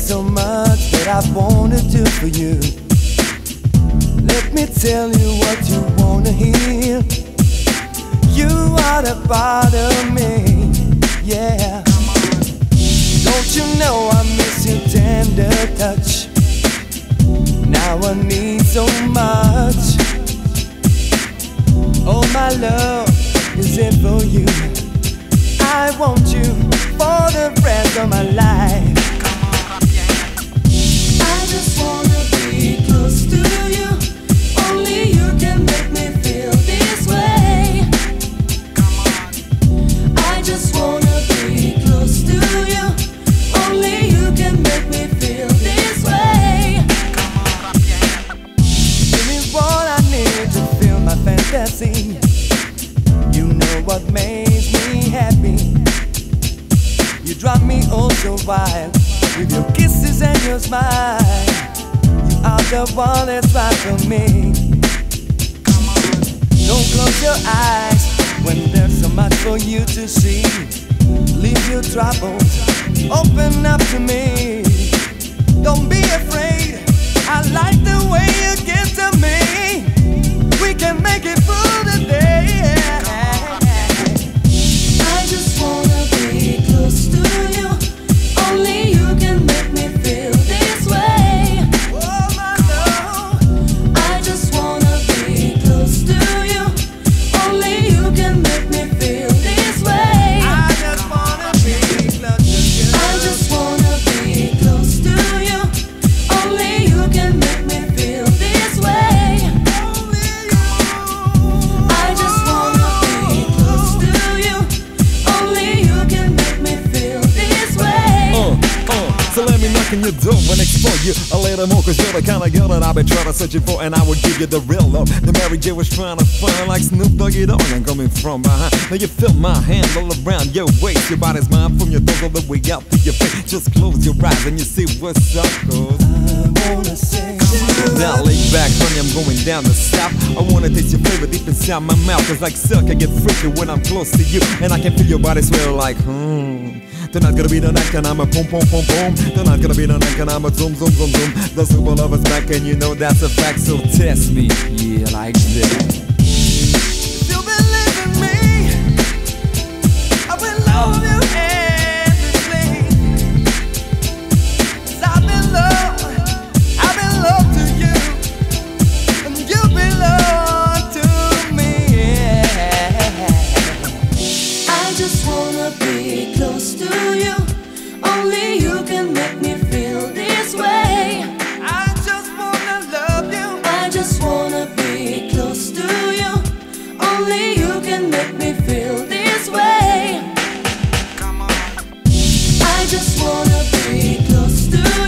so much that I wanna do for you. Let me tell you what you wanna hear. You are the part of me, yeah. Don't you know I miss your tender touch? Now I need so much. Oh, my love is it for you. I want you for the rest of my life. I just wanna be close to you. Only you can make me feel this way. I just wanna be close to you. Only you can make me feel this way. Give me what I need to feel my fantasy. You know what makes me happy. You drive me oh so wild with your kisses and your smile. You are the one that's right for me. Don't close your eyes when there's so much for you to see. Leave your troubles, open up to me. Don't be afraid, I like the way you get to me. We can make it through the day. I just wanna be close to you. Only you can make me feel this way. Oh my love, I just wanna be close to you. Only you can make me feel this way. I just wanna be close to you. I just wanna be close to you. Only you can make me feel this way. Only you. I just wanna be close to you. Only you can make me feel this way. So let me knock on your door and explore you a little more, cause you're the kind of girl that I've been trying to searching for, and I will give you the real love. The Mary J was trying to find like Snoop Doggy Dogg. I'm coming from behind. Now you feel my hand all around your waist. Your body's mine from your toes all the way up to your face. Just close your eyes and you see what's up, cause I wanna say now lay back, honey, I'm going down the south. I wanna taste your flavor deep inside my mouth. Cause like silk, I get freaky when I'm close to you, and I can feel your body swell like Tonight's gonna be the night and I'm a boom boom boom boom. Tonight's gonna be the night and I'm a zoom zoom zoom zoom. The super lover's back and you know that's a fact, so test me, yeah, like that. you believe in me, I will love you endlessly. 'Cause I've been loved to you, and you belong to me. I just wanna be close to you. Only you can make me feel this way. I just wanna love you. I just wanna be close to you. Only you can make me feel this way. I just wanna be close to you.